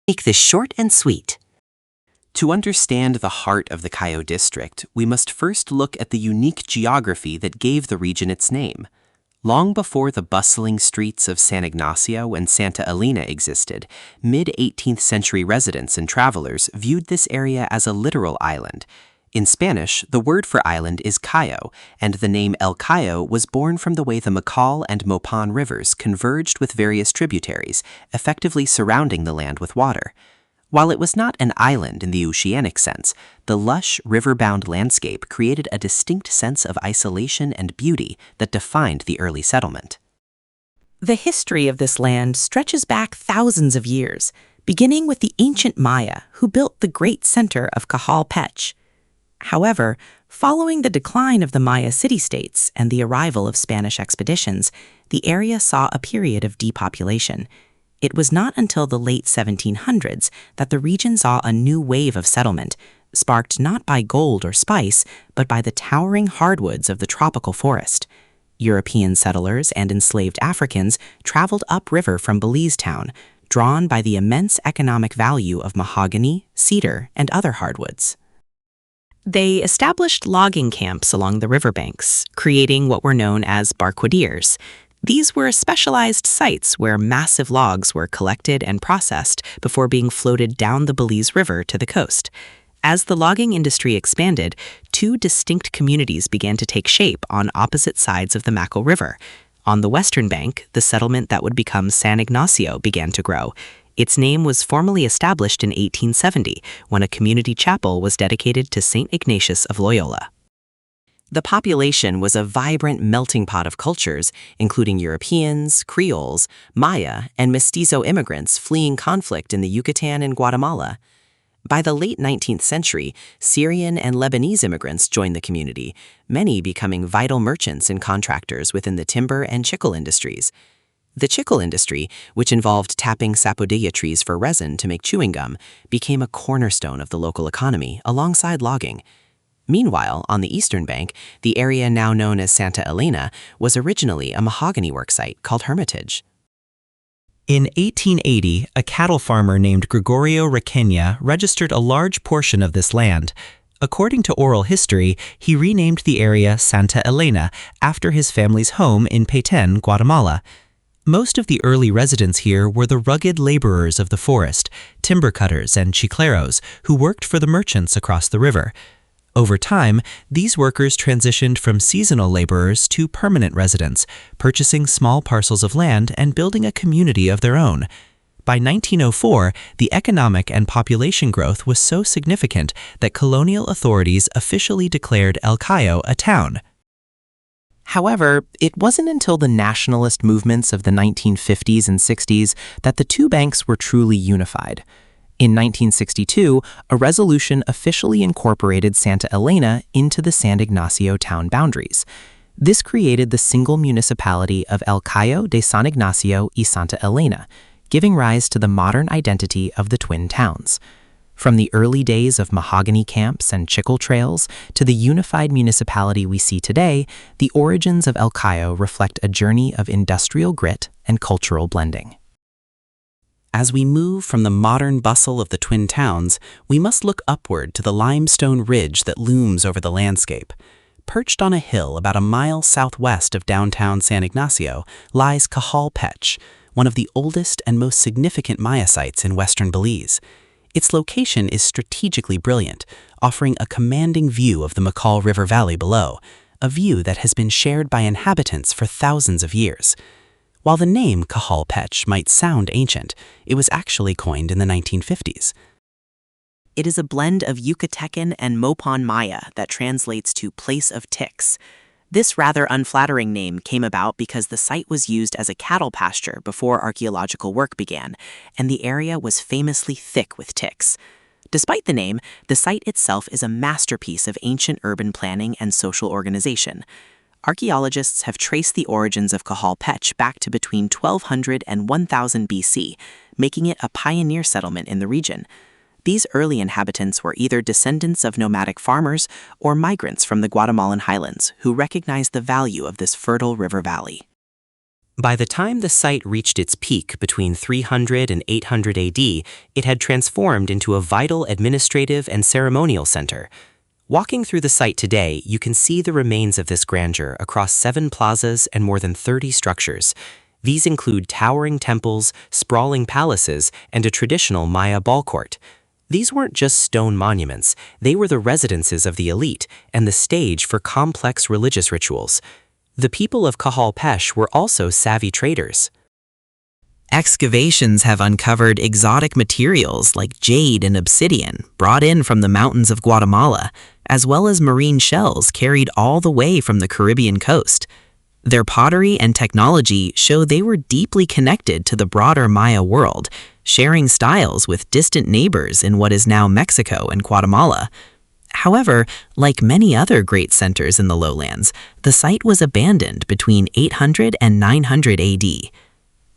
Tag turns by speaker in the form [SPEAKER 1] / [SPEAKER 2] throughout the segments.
[SPEAKER 1] Make this short and sweet. To understand the heart of the Cayo district, we must first look at the unique geography that gave the region its name. Long before the bustling streets of San Ignacio and Santa Elena existed, mid-18th century residents and travelers viewed this area as a literal island. In Spanish, the word for island is Cayo, and the name El Cayo was born from the way the Macal and Mopan rivers converged with various tributaries, effectively surrounding the land with water. While it was not an island in the oceanic sense, the lush, river-bound landscape created a distinct sense of isolation and beauty that defined the early settlement.
[SPEAKER 2] The history of this land stretches back thousands of years, beginning with the ancient Maya, who built the great center of Cajalpech. However, following the decline of the Maya city-states and the arrival of Spanish expeditions, the area saw a period of depopulation. It was not until the late 1700s that the region saw a new wave of settlement, sparked not by gold or spice, but by the towering hardwoods of the tropical forest. European settlers and enslaved Africans traveled upriver from Belize town, drawn by the immense economic value of mahogany, cedar, and other hardwoods. They established logging camps along the riverbanks, creating what were known as barquadiers. These were specialized sites where massive logs were collected and processed before being floated down the Belize River to the coast. As the logging industry expanded, two distinct communities began to take shape on opposite sides of the Macal River. On the western bank, the settlement that would become San Ignacio began to grow. Its name was formally established in 1870 when a community chapel was dedicated to St. Ignatius of Loyola. The population was a vibrant melting pot of cultures, including Europeans, Creoles, Maya, and Mestizo immigrants fleeing conflict in the Yucatan and Guatemala. By the late 19th century, Syrian and Lebanese immigrants joined the community, many becoming vital merchants and contractors within the timber and chicle industries. The chicle industry, which involved tapping sapodilla trees for resin to make chewing gum, became a cornerstone of the local economy alongside logging. Meanwhile, on the eastern bank, the area now known as Santa Elena was originally a mahogany worksite called Hermitage.
[SPEAKER 3] In 1880, a cattle farmer named Gregorio Requena registered a large portion of this land. According to oral history, he renamed the area Santa Elena after his family's home in Petén, Guatemala. Most of the early residents here were the rugged laborers of the forest, timber cutters and chicleros, who worked for the merchants across the river. Over time, these workers transitioned from seasonal laborers to permanent residents, purchasing small parcels of land and building a community of their own. By 1904, the economic and population growth was so significant that colonial authorities officially declared El Cayo a town.
[SPEAKER 1] However, it wasn't until the nationalist movements of the 1950s and 60s that the two banks were truly unified. In 1962, a resolution officially incorporated Santa Elena into the San Ignacio town boundaries. This created the single municipality of El Cayo de San Ignacio y Santa Elena, giving rise to the modern identity of the twin towns. From the early days of mahogany camps and chicle trails to the unified municipality we see today, the origins of El Cayo reflect a journey of industrial grit and cultural blending. As we move from the modern bustle of the twin towns, we must look upward to the limestone ridge that looms over the landscape. Perched on a hill about a mile southwest of downtown San Ignacio lies Cajalpech, one of the oldest and most significant Maya sites in western Belize. Its location is strategically brilliant, offering a commanding view of the Macal River Valley below, a view that has been shared by inhabitants for thousands of years. While the name Cajalpech might sound ancient, it was actually coined in the 1950s.
[SPEAKER 2] It is a blend of Yucatecan and Mopan Maya that translates to place of ticks. This rather unflattering name came about because the site was used as a cattle pasture before archaeological work began, and the area was famously thick with ticks. Despite the name, the site itself is a masterpiece of ancient urban planning and social organization. Archaeologists have traced the origins of Cajalpech back to between 1200 and 1000 BC, making it a pioneer settlement in the region. These early inhabitants were either descendants of nomadic farmers or migrants from the Guatemalan highlands who recognized the value of this fertile river valley.
[SPEAKER 3] By the time the site reached its peak between 300 and 800 AD, it had transformed into a vital administrative and ceremonial center. Walking through the site today, you can see the remains of this grandeur across 7 plazas and more than 30 structures. These include towering temples, sprawling palaces, and a traditional Maya ball court. These weren't just stone monuments, they were the residences of the elite and the stage for complex religious rituals. The people of Cayo were also savvy traders.
[SPEAKER 1] Excavations have uncovered exotic materials like jade and obsidian brought in from the mountains of Guatemala, as well as marine shells carried all the way from the Caribbean coast. Their pottery and technology show they were deeply connected to the broader Maya world, sharing styles with distant neighbors in what is now Mexico and Guatemala. However, like many other great centers in the lowlands, the site was abandoned between 800 and 900 AD.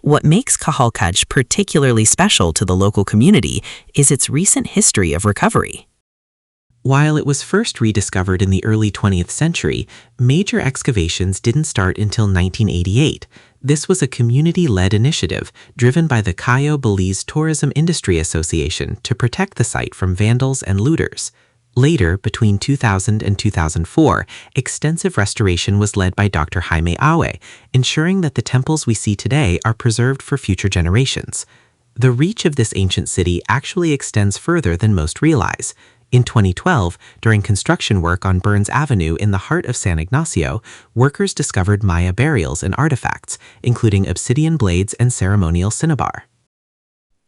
[SPEAKER 1] What makes Cayo particularly special to the local community is its recent history of recovery. While it was first rediscovered in the early 20th century, major excavations didn't start until 1988. This was a community-led initiative driven by the Cayo Belize Tourism Industry Association to protect the site from vandals and looters. Later, between 2000 and 2004, extensive restoration was led by Dr. Jaime Awe, ensuring that the temples we see today are preserved for future generations. The reach of this ancient city actually extends further than most realize. In 2012, during construction work on Burns Avenue in the heart of San Ignacio, workers discovered Maya burials and artifacts, including obsidian blades and ceremonial cinnabar.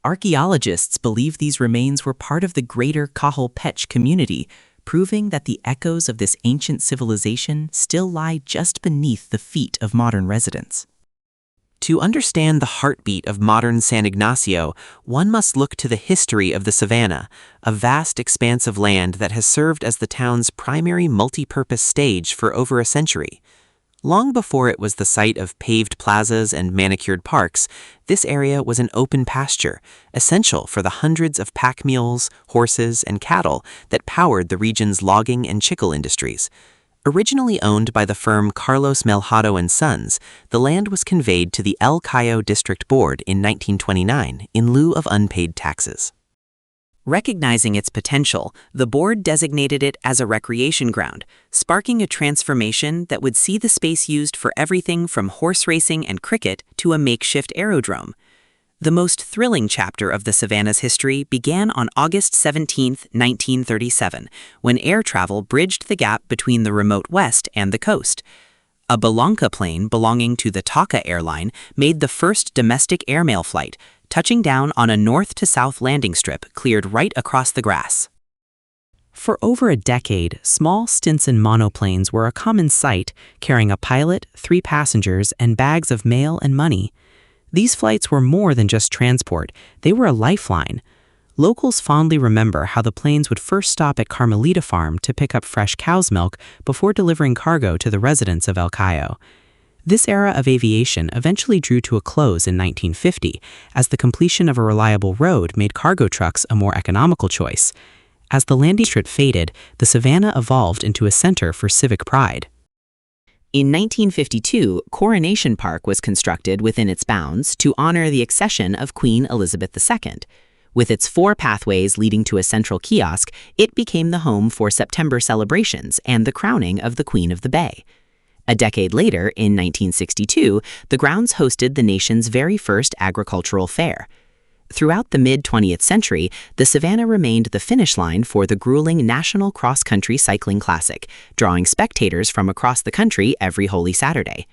[SPEAKER 2] Archaeologists believe these remains were part of the greater Cayo community, proving that the echoes of this ancient civilization still lie just beneath the feet of modern residents.
[SPEAKER 1] To understand the heartbeat of modern San Ignacio, one must look to the history of the savanna, a vast expanse of land that has served as the town's primary multi-purpose stage for over a century. Long before it was the site of paved plazas and manicured parks, this area was an open pasture, essential for the hundreds of pack mules, horses, and cattle that powered the region's logging and chicle industries. Originally owned by the firm Carlos Melhado and Sons, the land was conveyed to the El Cayo District Board in 1929 in lieu of unpaid taxes. Recognizing its potential, the board designated it as a recreation ground, sparking a transformation that would see the space used for everything from horse racing and cricket to a makeshift aerodrome. The most thrilling chapter of the Savannah's history began on August 17, 1937, when air travel bridged the gap between the remote west and the coast. A Belanca plane belonging to the Taka airline made the first domestic airmail flight, touching down on a north-to-south landing strip cleared right across the grass. For over a decade, small Stinson monoplanes were a common sight, carrying a pilot, 3 passengers, and bags of mail and money. These flights were more than just transport, they were a lifeline. Locals fondly remember how the planes would first stop at Carmelita Farm to pick up fresh cow's milk before delivering cargo to the residents of El Cayo. This era of aviation eventually drew to a close in 1950, as the completion of a reliable road made cargo trucks a more economical choice. As the landing strip faded, the Savannah evolved into a center for civic pride. In 1952, Coronation Park was constructed within its bounds to honor the accession of Queen Elizabeth II. With its 4 pathways leading to a central kiosk, it became the home for September celebrations and the crowning of the Queen of the Bay. A decade later, in 1962, the grounds hosted the nation's very first agricultural fair. Throughout the mid-20th century, the Savannah remained the finish line for the grueling National Cross Country Cycling Classic, drawing spectators from across the country every Holy Saturday.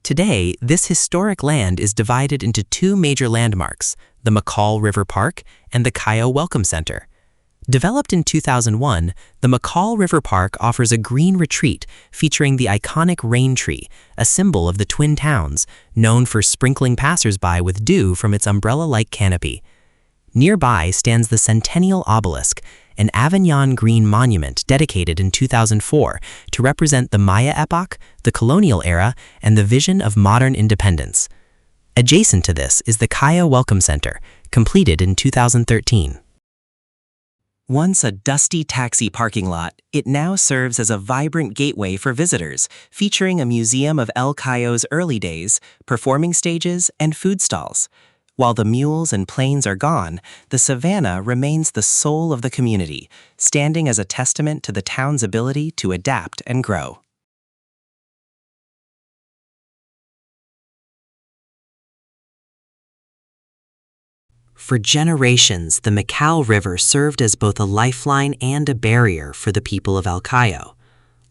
[SPEAKER 1] Today, this historic land is divided into 2 major landmarks, the McCall River Park and the Cayo Welcome Center. Developed in 2001, the McCall River Park offers a green retreat featuring the iconic rain tree, a symbol of the Twin Towns, known for sprinkling passersby with dew from its umbrella-like canopy. Nearby stands the Centennial Obelisk, an Avignon green monument dedicated in 2004 to represent the Maya epoch, the colonial era, and the vision of modern independence. Adjacent to this is the Cayo Welcome Center, completed in 2013. Once a dusty taxi parking lot, it now serves as a vibrant gateway for visitors, featuring a museum of El Cayo's early days, performing stages, and food stalls. While the mules and planes are gone, the savannah remains the soul of the community, standing as a testament to the town's ability to adapt and grow.
[SPEAKER 2] For generations, the Macal River served as both a lifeline and a barrier for the people of El Cayo.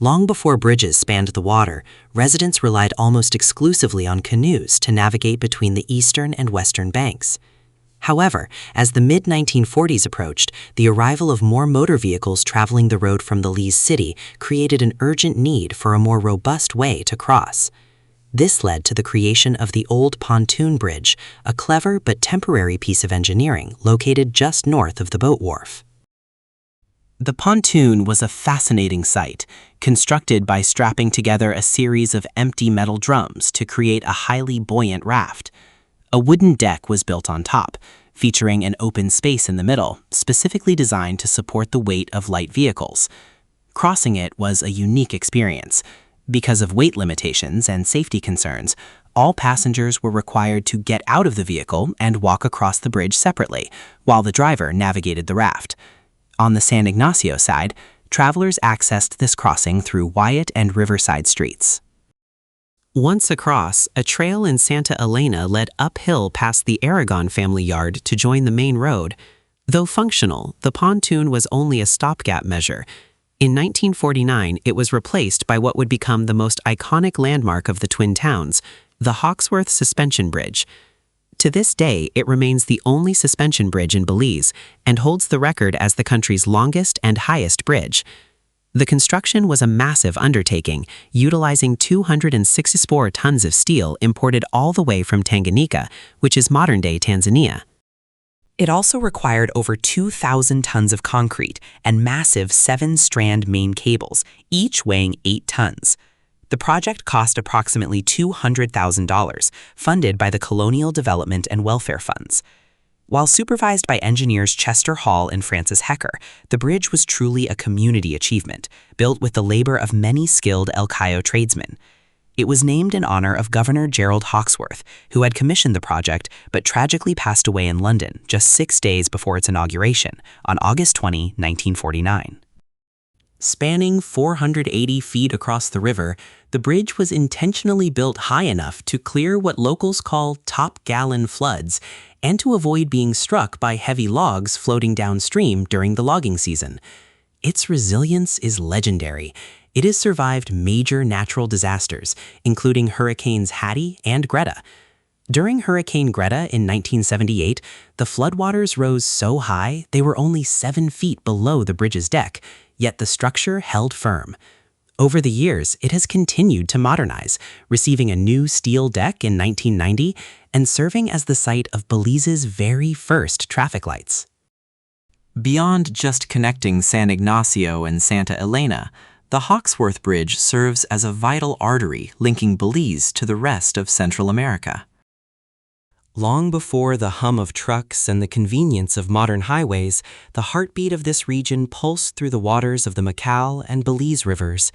[SPEAKER 2] Long before bridges spanned the water, residents relied almost exclusively on canoes to navigate between the eastern and western banks. However, as the mid-1940s approached, the arrival of more motor vehicles traveling the road from Belize City created an urgent need for a more robust way to cross. This led to the creation of the Old Pontoon Bridge, a clever but temporary piece of engineering located just north of the boat wharf. The pontoon was a fascinating sight, constructed by strapping together a series of empty metal drums to create a highly buoyant raft. A wooden deck was built on top, featuring an open space in the middle, specifically designed to support the weight of light vehicles. Crossing it was a unique experience. Because of weight limitations and safety concerns, all passengers were required to get out of the vehicle and walk across the bridge separately, while the driver navigated the raft. On the San Ignacio side, travelers accessed this crossing through Wyatt and Riverside streets. Once across, a trail in Santa Elena led uphill past the Aragon family yard to join the main road. Though functional, the pontoon was only a stopgap measure. In 1949, it was replaced by what would become the most iconic landmark of the Twin Towns, the Hawksworth Suspension Bridge. To this day, it remains the only suspension bridge in Belize and holds the record as the country's longest and highest bridge. The construction was a massive undertaking, utilizing 264 tons of steel imported all the way from Tanganyika, which is modern-day Tanzania. It also required over 2,000 tons of concrete and massive 7-strand main cables, each weighing 8 tons. The project cost approximately $200,000, funded by the Colonial Development and Welfare Funds. While supervised by engineers Chester Hall and Francis Hecker, the bridge was truly a community achievement, built with the labor of many skilled El Cayo tradesmen. It was named in honor of Governor Gerald Hawksworth, who had commissioned the project but tragically passed away in London just 6 days before its inauguration, on August 20, 1949. Spanning 480 feet across the river, the bridge was intentionally built high enough to clear what locals call top-gallon floods and to avoid being struck by heavy logs floating downstream during the logging season. Its resilience is legendary. It has survived major natural disasters, including Hurricanes Hattie and Greta. During Hurricane Greta in 1978, the floodwaters rose so high they were only 7 feet below the bridge's deck, yet the structure held firm. Over the years, it has continued to modernize, receiving a new steel deck in 1990 and serving as the site of Belize's very first traffic lights. Beyond just connecting San Ignacio and Santa Elena, the Hawksworth Bridge serves as a vital artery linking Belize to the rest of Central America. Long before the hum of trucks and the convenience of modern highways, the heartbeat of this region pulsed through the waters of the Macal and Belize rivers.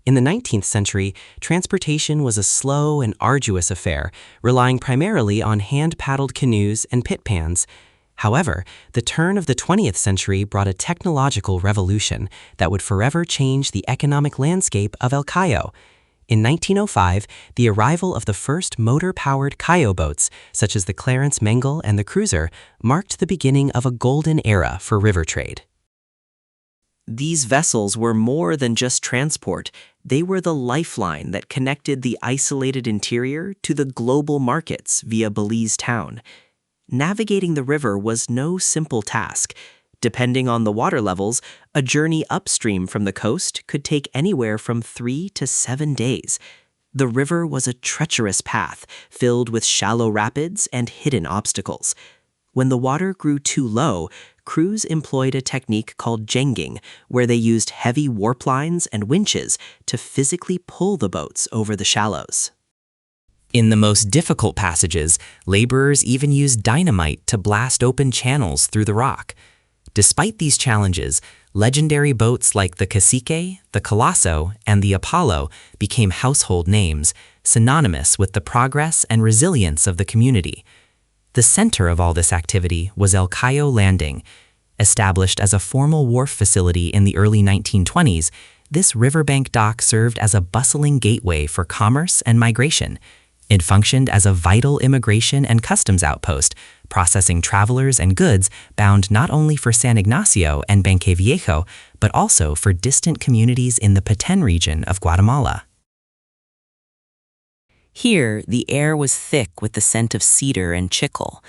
[SPEAKER 2] In the 19th century, transportation was a slow and arduous affair, relying primarily on hand-paddled canoes and pit pans. However, the turn of the 20th century brought a technological revolution that would forever change the economic landscape of El Cayo. In 1905, the arrival of the first motor-powered Cayo boats, such as the Clarence Mengel and the Cruiser, marked the beginning of a golden era for river trade. These vessels were more than just transport. They were the lifeline that connected the isolated interior to the global markets via Belize town. Navigating the river was no simple task. Depending on the water levels, a journey upstream from the coast could take anywhere from 3 to 7 days. The river was a treacherous path filled with shallow rapids and hidden obstacles. When the water grew too low, crews employed a technique called jenging, where they used heavy warp lines and winches to physically pull the boats over the shallows. In the most difficult passages, laborers even used dynamite to blast open channels through the rock.
[SPEAKER 3] Despite these challenges, legendary boats like the Cacique, the Colosso, and the Apollo became household names, synonymous with the progress and resilience of the community. The center of all this activity was El Cayo Landing. Established as a formal wharf facility in the early 1920s, this riverbank dock served as a bustling gateway for commerce and migration. It functioned as a vital immigration and customs outpost, processing travelers and goods bound not only for San Ignacio and Benque Viejo, but also for distant communities in the Petén region of Guatemala.
[SPEAKER 2] Here, the air was thick with the scent of cedar and chicle.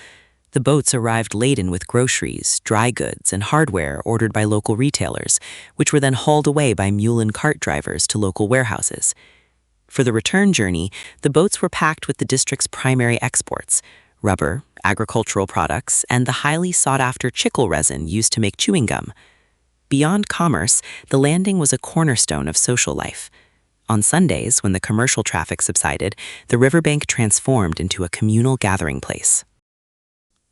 [SPEAKER 2] The boats arrived laden with groceries, dry goods, and hardware ordered by local retailers, which were then hauled away by mule and cart drivers to local warehouses. For the return journey, the boats were packed with the district's primary exports: rubber, agricultural products, and the highly sought-after chicle resin used to make chewing gum. Beyond commerce, the landing was a cornerstone of social life. On Sundays, when the commercial traffic subsided, the riverbank transformed into a communal gathering place.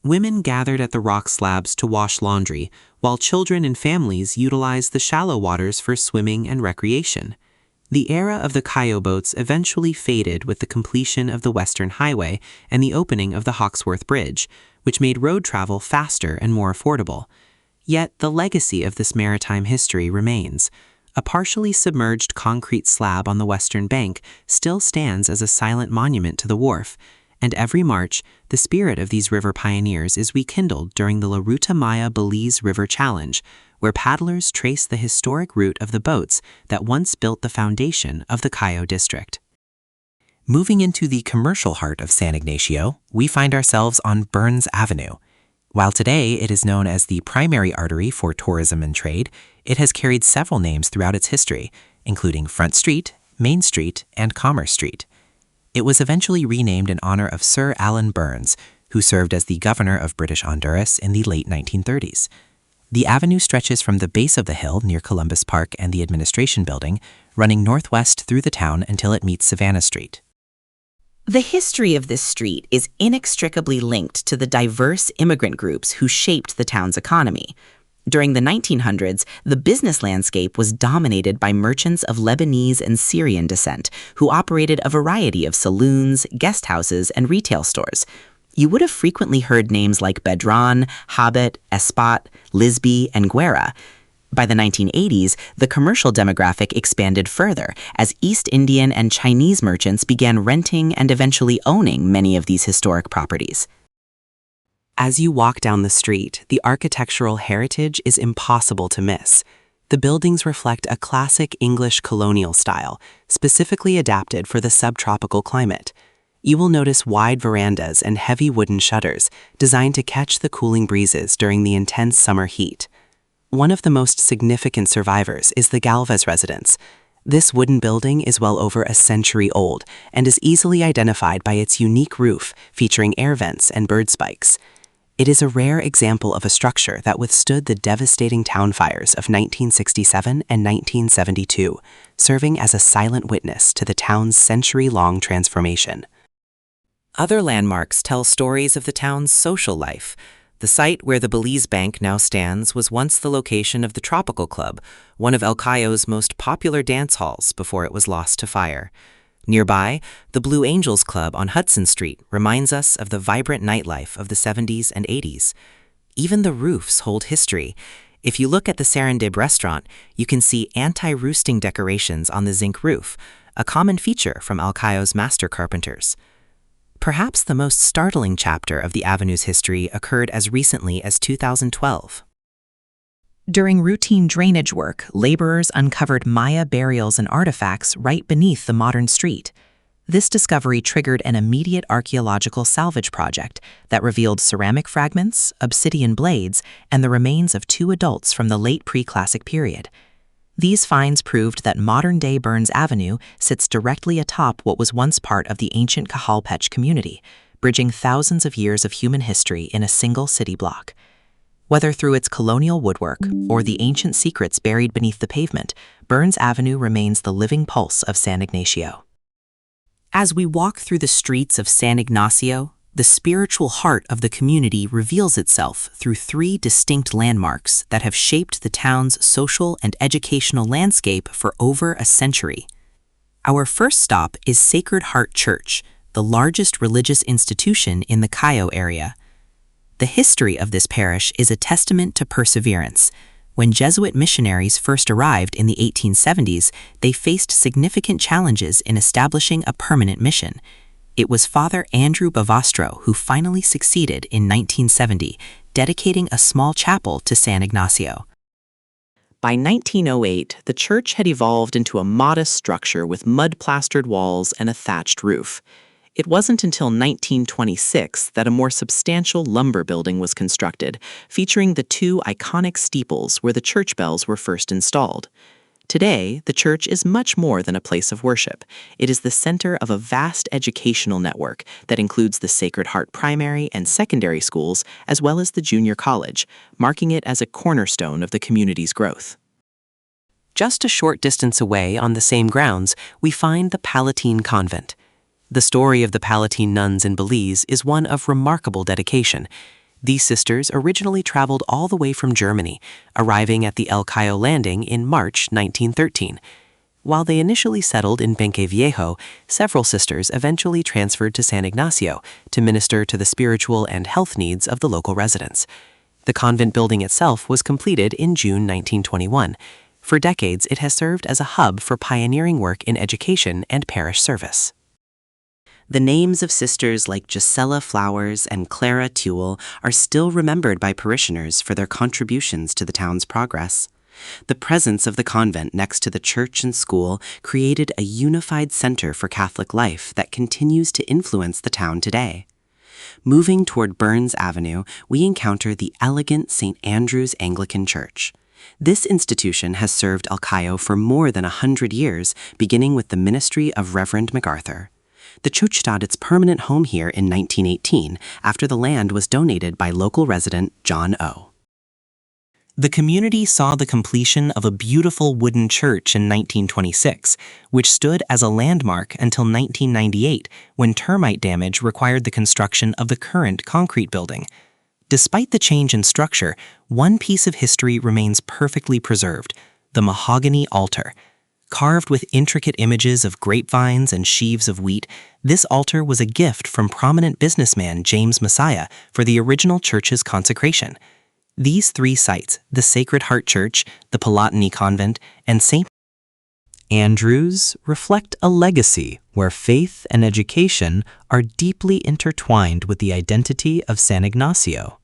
[SPEAKER 1] Women gathered at the rock slabs to wash laundry, while children and families utilized the shallow waters for swimming and recreation. The era of the Cayo boats eventually faded with the completion of the Western Highway and the opening of the Hawksworth Bridge, which made road travel faster and more affordable. Yet the legacy of this maritime history remains. A partially submerged concrete slab on the western bank still stands as a silent monument to the wharf, and every March, the spirit of these river pioneers is rekindled during the La Ruta Maya Belize River Challenge, where paddlers trace the historic route of the boats that once built the foundation of the Cayo district. Moving into the commercial heart of San Ignacio, we find ourselves on Burns Avenue. While today it is known as the primary artery for tourism and trade, it has carried several names throughout its history, including Front Street, Main Street, and Commerce Street. It was eventually renamed in honor of Sir Allan Burns, who served as the governor of British Honduras in the late 1930s. The avenue stretches from the base of the hill near Columbus Park and the Administration Building, running northwest through the town until it meets Savannah Street.
[SPEAKER 2] The history of this street is inextricably linked to the diverse immigrant groups who shaped the town's economy. During the 1900s, the business landscape was dominated by merchants of Lebanese and Syrian descent who operated a variety of saloons, guest houses, and retail stores. You would have frequently heard names like Bedran, Habit, Espat, Lisby, and Guerra. By the 1980s, the commercial demographic expanded further as East Indian and Chinese merchants began renting and eventually owning many of these historic properties. As you walk down the street, the architectural heritage is impossible to miss. The buildings reflect a classic English colonial style, specifically adapted for the subtropical climate. You will notice wide verandas and heavy wooden shutters designed to catch the cooling breezes during the intense summer heat. One of the most significant survivors is the Galvez residence. This wooden building is well over a century old and is easily identified by its unique roof featuring air vents and bird spikes. It is a rare example of a structure that withstood the devastating town fires of 1967 and 1972, serving as a silent witness to the town's century-long transformation. Other landmarks tell stories of the town's social life. The site where the Belize Bank now stands was once the location of the Tropical Club, one of El Cayo's most popular dance halls before it was lost to fire. Nearby, the Blue Angels Club on Hudson Street reminds us of the vibrant nightlife of the 70s and 80s. Even the roofs hold history. If you look at the Serendib restaurant, you can see anti-roosting decorations on the zinc roof, a common feature from El Cayo's master carpenters. Perhaps the most startling chapter of the avenue's history occurred as recently as 2012. During routine drainage work, laborers uncovered Maya burials and artifacts right beneath the modern street. This discovery triggered an immediate archaeological salvage project that revealed ceramic fragments, obsidian blades, and the remains of 2 adults from the late pre-classic period. These finds proved that modern-day Burns Avenue sits directly atop what was once part of the ancient Cajalpech community, bridging thousands of years of human history in a single city block. Whether through its colonial woodwork or the ancient secrets buried beneath the pavement, Burns Avenue remains the living pulse of San Ignacio. As we walk through the streets of San Ignacio, The spiritual heart of the community reveals itself through three distinct landmarks that have shaped the town's social and educational landscape for over a century. Our first stop is Sacred Heart Church, the largest religious institution in the Cayo area. The history of this parish is a testament to perseverance. When Jesuit missionaries first arrived in the 1870s, they faced significant challenges in establishing a permanent mission. It was Father Andrew Bavastro who finally succeeded in 1970, dedicating a small chapel to San Ignacio. By 1908, the church had evolved into a modest structure with mud-plastered walls and a thatched roof. It wasn't until 1926 that a more substantial lumber building was constructed, featuring the two iconic steeples where the church bells were first installed. Today, the church is much more than a place of worship. It is the center of a vast educational network that includes the Sacred Heart primary and secondary schools, as well as the junior college, marking it as a cornerstone of the community's growth. Just a short distance away on the same grounds, we find the Palatine Convent. The story of the Palatine nuns in Belize is one of remarkable dedication. These sisters originally traveled all the way from Germany, arriving at the El Cayo landing in March 1913. While they initially settled in Benque Viejo, several sisters eventually transferred to San Ignacio to minister to the spiritual and health needs of the local residents. The convent building itself was completed in June 1921. For decades, it has served as a hub for pioneering work in education and parish service. The names of sisters like Gisela Flowers and Clara Tuel are still remembered by parishioners for their contributions to the town's progress. The presence of the convent next to the church and school created a unified center for Catholic life that continues to influence the town today. Moving toward Burns Avenue, we encounter the elegant St. Andrew's Anglican Church. This institution has served El Cayo for more than 100 years, beginning with the ministry of Reverend MacArthur. The church got its permanent home here in 1918 after the land was donated by local resident John O. The community saw the completion of a beautiful wooden church in 1926, which stood as a landmark until 1998 when termite damage required the construction of the current concrete building. Despite the change in structure, one piece of history remains perfectly preserved: the mahogany altar. Carved with intricate images of grapevines and sheaves of wheat, this altar was a gift from prominent businessman James Messiah for the original church's consecration. These three sites, the Sacred Heart Church, the Palatine Convent, and St. Andrew's, reflect a legacy where faith and education are deeply intertwined with the identity of San Ignacio.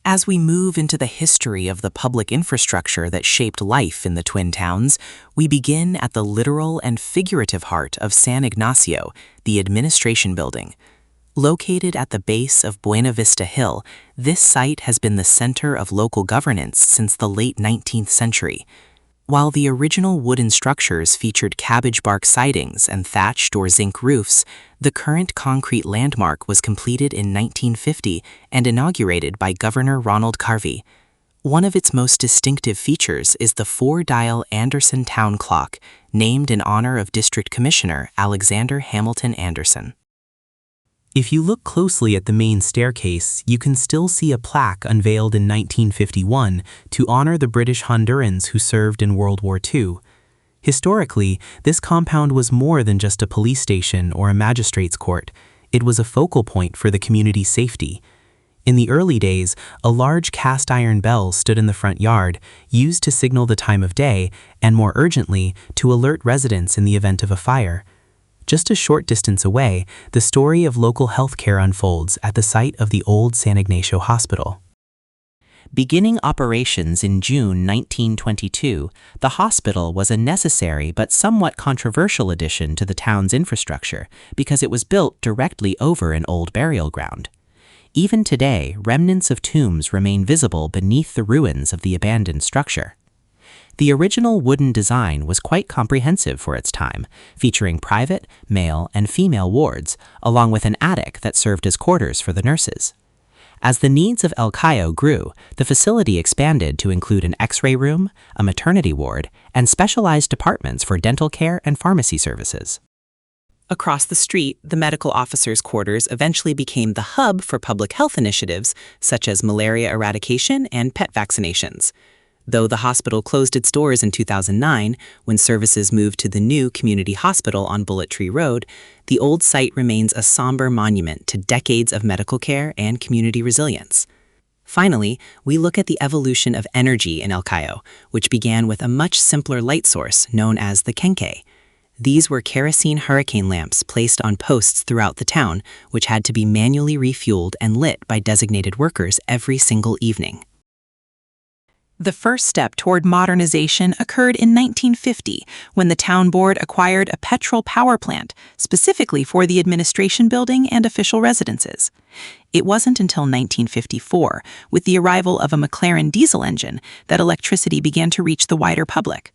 [SPEAKER 2] As we move into the history of the public infrastructure that shaped life in the twin towns, we begin at the literal and figurative heart of San Ignacio, the administration building. Located at the base of Buena Vista Hill, this site has been the center of local governance since the late 19th century. While the original wooden structures featured cabbage bark sidings and thatched or zinc roofs, the current concrete landmark was completed in 1950 and inaugurated by Governor Ronald Carvey. One of its most distinctive features is the 4-dial Anderson Town Clock, named in honor of District Commissioner Alexander Hamilton Anderson. If you look closely at the main staircase, you can still see a plaque unveiled in 1951 to honor the British Hondurans who served in World War II. Historically, this compound was more than just a police station or a magistrate's court. It was a focal point for the community's safety. In the early days, a large cast iron bell stood in the front yard, used to signal the time of day and, more urgently, to alert residents in the event of a fire. Just a short distance away, the story of local healthcare unfolds at the site of the old San Ignacio Hospital. Beginning operations in June 1922, the hospital was a necessary but somewhat controversial addition to the town's infrastructure because it was built directly over an old burial ground. Even today, remnants of tombs remain visible beneath the ruins of the abandoned structure. The original wooden design was quite comprehensive for its time, featuring private, male, and female wards, along with an attic that served as quarters for the nurses. As the needs of El Cayo grew, the facility expanded to include an X-ray room, a maternity ward, and specialized departments for dental care and pharmacy services. Across the street, the medical officers' quarters eventually became the hub for public health initiatives such as malaria eradication and pet vaccinations. Though the hospital closed its doors in 2009, when services moved to the new community hospital on Bullet Tree Road, the old site remains a somber monument to decades of medical care and community resilience. Finally, we look at the evolution of energy in El Cayo, which began with a much simpler light source known as the kenke. These were kerosene hurricane lamps placed on posts throughout the town, which had to be manually refueled and lit by designated workers every single evening. The first step toward modernization occurred in 1950 when the town board acquired a petrol power plant specifically for the administration building and official residences. It wasn't until 1954, with the arrival of a McLaren diesel engine, that electricity began to reach the wider public.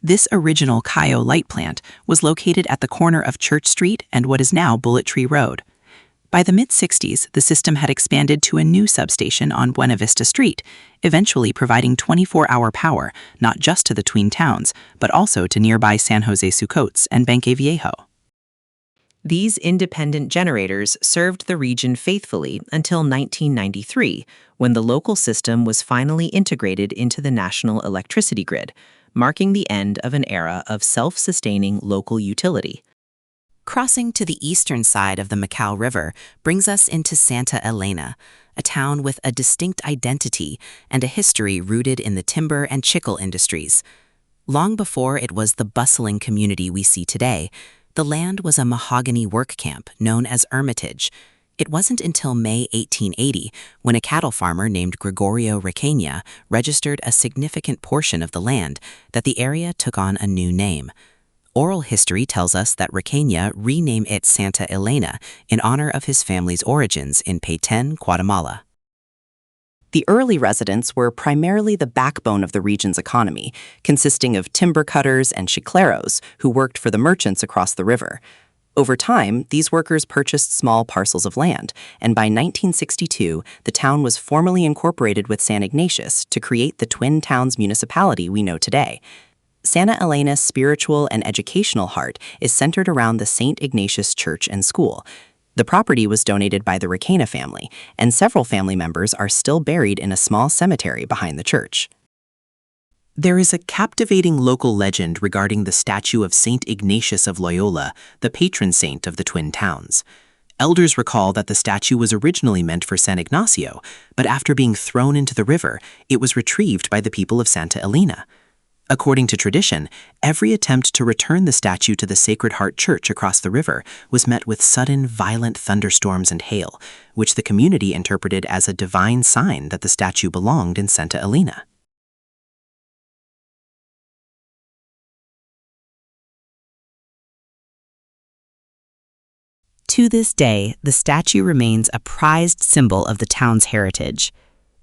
[SPEAKER 2] This original Cayo light plant was located at the corner of Church Street and what is now Bullet Tree Road. By the mid-60s, the system had expanded to a new substation on Buena Vista Street, eventually providing 24-hour power not just to the twin towns, but also to nearby San Jose Sucotes and Benque Viejo. These independent generators served the region faithfully until 1993, when the local system was finally integrated into the national electricity grid, marking the end of an era of self-sustaining local utility. Crossing to the eastern side of the Macao River brings us into Santa Elena, a town with a distinct identity and a history rooted in the timber and chicle industries. Long before it was the bustling community we see today, the land was a mahogany work camp known as Hermitage. It wasn't until May 1880, when a cattle farmer named Gregorio Requena registered a significant portion of the land, that the area took on a new name. Oral history tells us that Requena renamed it Santa Elena in honor of his family's origins in Petén, Guatemala. The early residents were primarily the backbone of the region's economy, consisting of timber cutters and chicleros who worked for the merchants across the river. Over time, these workers purchased small parcels of land, and by 1962, the town was formally incorporated with San Ignatius to create the Twin Towns municipality we know today. Santa Elena's spiritual and educational heart is centered around the St. Ignatius Church and School. The property was donated by the Requena family, and several family members are still buried in a small cemetery behind the church.
[SPEAKER 1] There is a captivating local legend regarding the statue of St. Ignatius of Loyola, the patron saint of the Twin Towns. Elders recall that the statue was originally meant for San Ignacio, but after being thrown into the river, it was retrieved by the people of Santa Elena. According to tradition, every attempt to return the statue to the Sacred Heart Church across the river was met with sudden, violent thunderstorms and hail, which the community interpreted as a divine sign that the statue belonged in Santa Elena.
[SPEAKER 2] To this day, the statue remains a prized symbol of the town's heritage.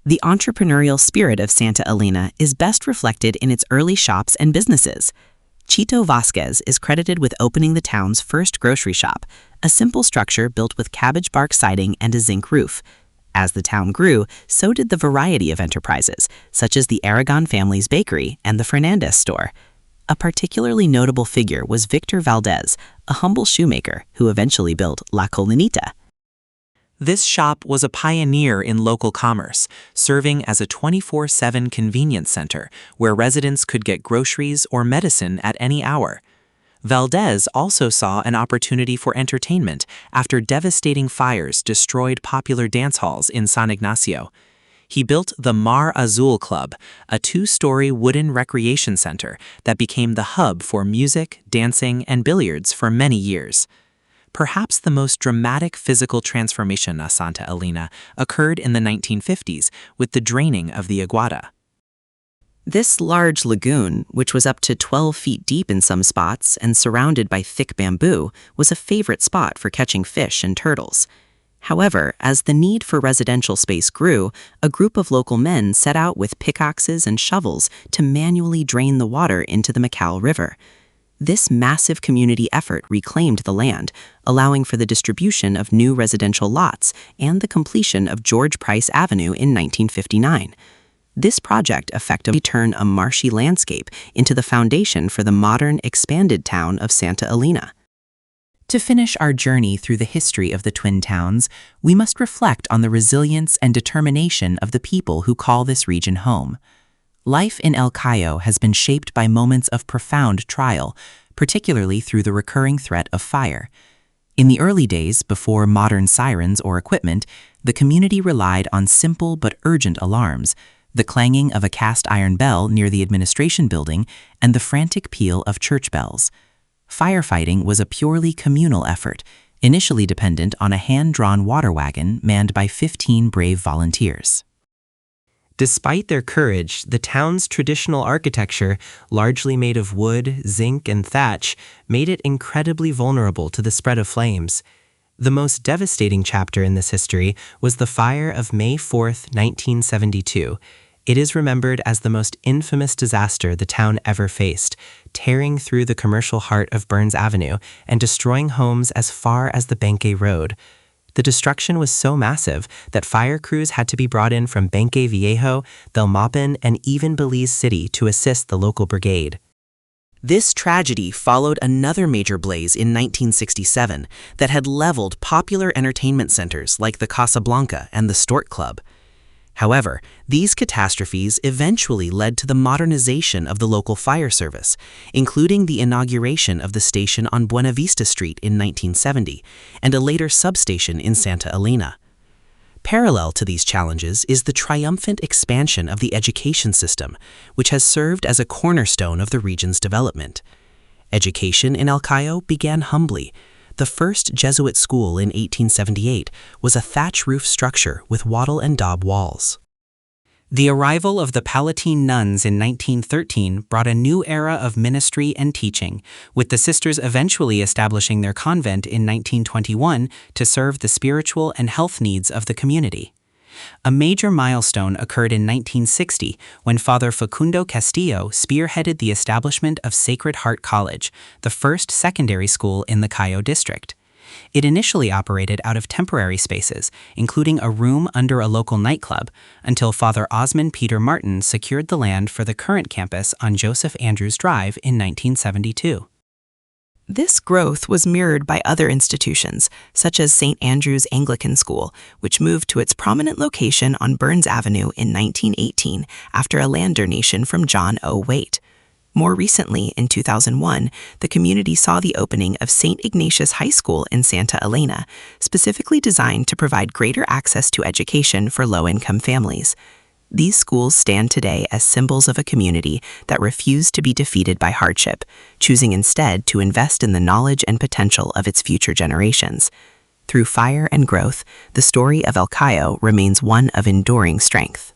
[SPEAKER 2] The entrepreneurial spirit of Santa Elena is best reflected in its early shops and businesses. Chito Vasquez is credited with opening the town's first grocery shop, a simple structure built with cabbage bark siding and a zinc roof. As the town grew, so did the variety of enterprises, such as the Aragon family's bakery and the Fernandez store. A particularly notable figure was Victor Valdez, a humble shoemaker who eventually built La Colinita.
[SPEAKER 1] This shop was a pioneer in local commerce, serving as a 24/7 convenience center where residents could get groceries or medicine at any hour. Valdez also saw an opportunity for entertainment after devastating fires destroyed popular dance halls in San Ignacio. He built the Mar Azul Club, a 2-story wooden recreation center that became the hub for music, dancing, and billiards for many years. Perhaps the most dramatic physical transformation of Santa Elena occurred in the 1950s with the draining of the Aguada.
[SPEAKER 2] This large lagoon, which was up to 12 feet deep in some spots and surrounded by thick bamboo, was a favorite spot for catching fish and turtles. However, as the need for residential space grew, a group of local men set out with pickaxes and shovels to manually drain the water into the Macao River. This massive community effort reclaimed the land, allowing for the distribution of new residential lots and the completion of George Price Avenue in 1959. This project effectively turned a marshy landscape into the foundation for the modern, expanded town of Santa Elena.
[SPEAKER 1] To finish our journey through the history of the Twin Towns, we must reflect on the resilience and determination of the people who call this region home. Life in El Cayo has been shaped by moments of profound trial, particularly through the recurring threat of fire. In the early days, before modern sirens or equipment, the community relied on simple but urgent alarms, the clanging of a cast iron bell near the administration building and the frantic peal of church bells. Firefighting was a purely communal effort, initially dependent on a hand-drawn water wagon manned by 15 brave volunteers.
[SPEAKER 3] Despite their courage, the town's traditional architecture, largely made of wood, zinc, and thatch, made it incredibly vulnerable to the spread of flames. The most devastating chapter in this history was the fire of May 4, 1972. It is remembered as the most infamous disaster the town ever faced, tearing through the commercial heart of Burns Avenue and destroying homes as far as the Benque Road. The destruction was so massive that fire crews had to be brought in from Benque Viejo, Del Mapan, and even Belize City to assist the local brigade.
[SPEAKER 2] This tragedy followed another major blaze in 1967 that had leveled popular entertainment centers like the Casablanca and the Stork Club. However, these catastrophes eventually led to the modernization of the local fire service, including the inauguration of the station on Buena Vista Street in 1970 and a later substation in Santa Elena. Parallel to these challenges is the triumphant expansion of the education system, which has served as a cornerstone of the region's development. Education in El Cayo began humbly. The first Jesuit school in 1878 was a thatch roof structure with wattle and daub walls. The arrival of the Palatine nuns in 1913 brought a new era of ministry and teaching, with the sisters eventually establishing their convent in 1921 to serve the spiritual and health needs of the community. A major milestone occurred in 1960 when Father Facundo Castillo spearheaded the establishment of Sacred Heart College, the first secondary school in the Cayo district. It initially operated out of temporary spaces, including a room under a local nightclub, until Father Osmond Peter Martin secured the land for the current campus on Joseph Andrews Drive in 1972. This growth was mirrored by other institutions, such as St. Andrew's Anglican School, which moved to its prominent location on Burns Avenue in 1918 after a land donation from John O. Waite. More recently, in 2001, the community saw the opening of St. Ignatius High School in Santa Elena, specifically designed to provide greater access to education for low-income families. These schools stand today as symbols of a community that refused to be defeated by hardship, choosing instead to invest in the knowledge and potential of its future generations. Through fire and growth, the story of El Cayo remains one of enduring strength.